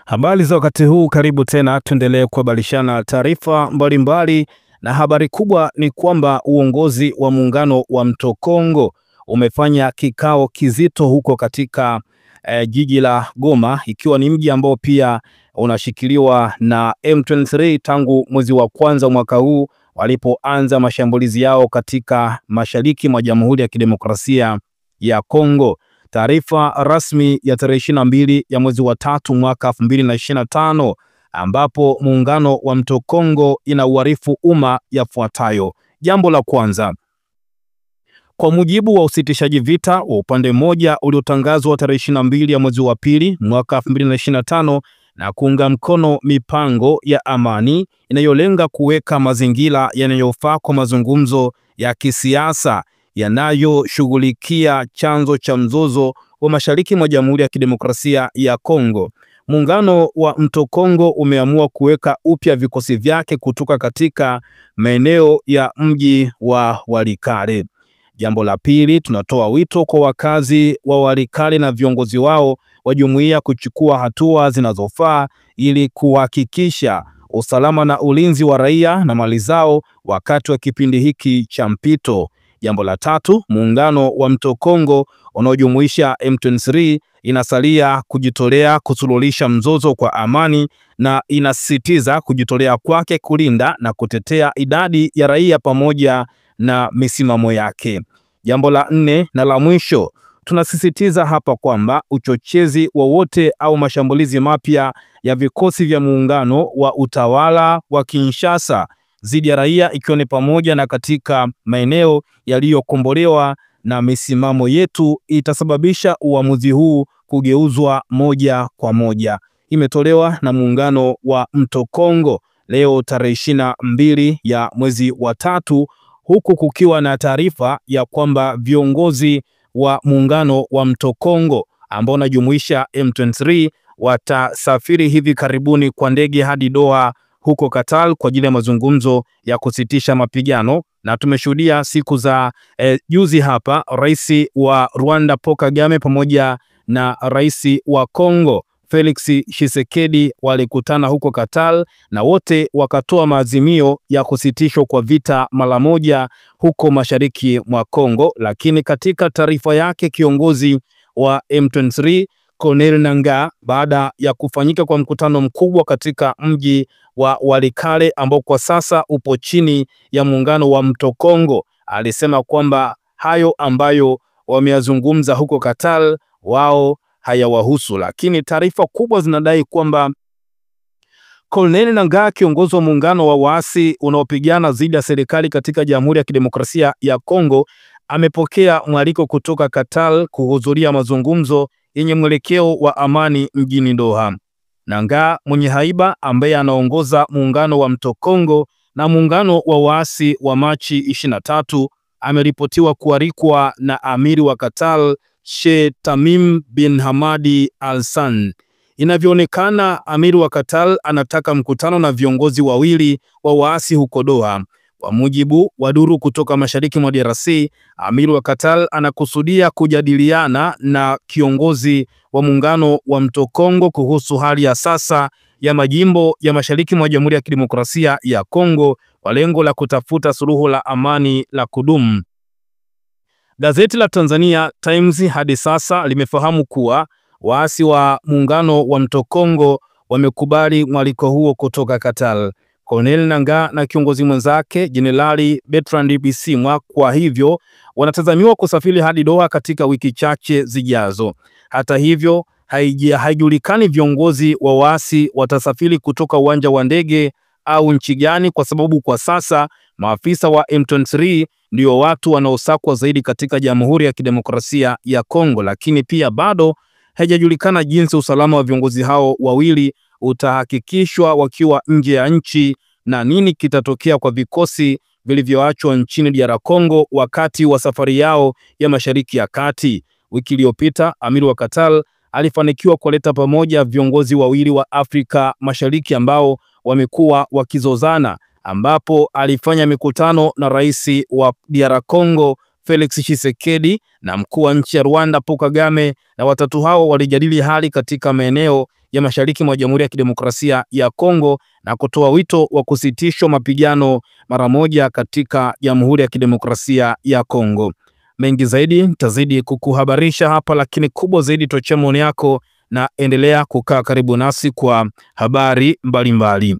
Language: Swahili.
Habari za wakati huu, karibu tena tuendelee kuhabarishana taarifa mbalimbali, na habari kubwa ni kwamba uongozi wa muungano wa Mto Kongo umefanya kikao kizito huko katika jiji la Goma, ikiwa ni mji ambao pia unashikiliwa na M23 tangu mwezi wa kwanza mwaka huu walipoanza mashambulizi yao katika mashariki mwa Jamhuri ya Kidemokrasia ya Kongo. Taarifa rasmi ya tarehe 22 ya mwezi wa 3 mwaka 2025 ambapo muungano wa Mto Kongo inauarifu umma yafuatayo. Jambo la kwanza, kwa mujibu wa usitishaji vita wa upande mmoja uliotangazwa tarehe 22 ya mwezi wa 2 mwaka 2025 na kuunga mkono mipango ya amani inayolenga kuweka mazingira yanayofaa kwa mazungumzo ya kisiasa yanayoshughulikia chanzo cha mzozo wa mashariki mwa Jamhuri ya Kidemokrasia ya Kongo, muungano wa Mto Kongo umeamua kuweka upya vikosi vyake kutoka katika maeneo ya mji wa Walikale. Jambo la pili, tunatoa wito kwa wakazi wa Walikale na viongozi wao wa jumuiya kuchukua hatua zinazofaa ili kuhakikisha usalama na ulinzi wa raia na mali zao wakati wa kipindi hiki cha mpito. Jambo la tatu, muungano wa Mto Kongo unaojumuisha M23 inasalia kujitolea kusuluhisha mzozo kwa amani na inasisitiza kujitolea kwake kulinda na kutetea idadi ya raia pamoja na misimamo yake. Jambo la nne na la mwisho, tunasisitiza hapa kwamba uchochezi wowote au mashambulizi mapya ya vikosi vya muungano wa utawala wa Kinshasa dhidi ya raia, ikiwa ni pamoja na katika maeneo yaliyokombolewa na misimamo yetu, itasababisha uamuzi huu kugeuzwa moja kwa moja. Imetolewa na muungano wa Mto Kongo leo tarehe 22 ya mwezi wa 3, huku kukiwa na taarifa ya kwamba viongozi wa muungano wa Mto Kongo ambao unajumuisha M23 watasafiri hivi karibuni kwa ndege hadi Doha huko Qatar kwa ajili ya mazungumzo ya kusitisha mapigano. Na tumeshuhudia siku za juzi hapa rais wa Rwanda Paul Kagame pamoja na rais wa Kongo Felix Tshisekedi walikutana huko Qatar na wote wakatoa maazimio ya kusitishwa kwa vita mara moja huko mashariki mwa Kongo. Lakini katika taarifa yake kiongozi wa M23 Corneille Nangaa, baada ya kufanyika kwa mkutano mkubwa katika mji wa Walikale ambao kwa sasa upo chini ya muungano wa Mto Kongo, alisema kwamba hayo ambayo wameyazungumza huko Qatar wao hayawahusu. Lakini taarifa kubwa zinadai kwamba Corneille Nangaa, kiongozi wa muungano wa waasi unaopigana dhidi ya serikali katika Jamhuri ya Kidemokrasia ya Kongo, amepokea mwaliko kutoka Qatar kuhudhuria mazungumzo yenye mwelekeo wa amani mjini Doha. Nangaa mwenye haiba ambaye anaongoza muungano wa Mto Kongo na muungano wa waasi wa Machi 23 ameripotiwa kualikwa na amiri wa Qatar Sheikh Tamim bin Hamad Al Thani. Inavyoonekana amiri wa Qatar anataka mkutano na viongozi wawili wa waasi huko Doha. Kwa mujibu wa duru kutoka mashariki mwa DRC, amiri wa Qatar anakusudia kujadiliana na kiongozi wa muungano wa Mto Kongo kuhusu hali ya sasa ya majimbo ya mashariki mwa Jamhuri ya Kidemokrasia ya Kongo kwa lengo la kutafuta suluhu la amani la kudumu. Gazeti la Tanzania Times hadi sasa limefahamu kuwa waasi wa muungano wa Mto Kongo wamekubali mwaliko huo kutoka Qatar. Corneille Nangaa na kiongozi mwenzake Jenerali Bertrand Bisimwa kwa hivyo wanatazamiwa kusafiri hadi Doha katika wiki chache zijazo. Hata hivyo haijulikani viongozi wa waasi watasafiri kutoka uwanja wa ndege au nchi gani, kwa sababu kwa sasa maafisa wa M23 ndio watu wanaosakwa zaidi katika Jamhuri ya Kidemokrasia ya Kongo. Lakini pia bado haijajulikana jinsi usalama wa viongozi hao wawili utahakikishwa wakiwa nje ya nchi na nini kitatokea kwa vikosi vilivyoachwa nchini DR Congo wakati wa safari yao ya Mashariki ya Kati. Wiki iliyopita amiri wa Qatar alifanikiwa kuleta pamoja viongozi wawili wa Afrika Mashariki ambao wamekuwa wakizozana, ambapo alifanya mikutano na rais wa DR Congo Felix Tshisekedi na mkuu wa nchi ya Rwanda Paul Kagame, na watatu hao walijadili hali katika maeneo ya mashariki mwa Jamhuri ya Kidemokrasia ya Kongo na kutoa wito wa kusitishwa mapigano mara moja katika Jamhuri ya Kidemokrasia ya Kongo. Mengi zaidi nitazidi kukuhabarisha hapa, lakini kubwa zaidi tochea maoni yako na endelea kukaa karibu nasi kwa habari mbalimbali.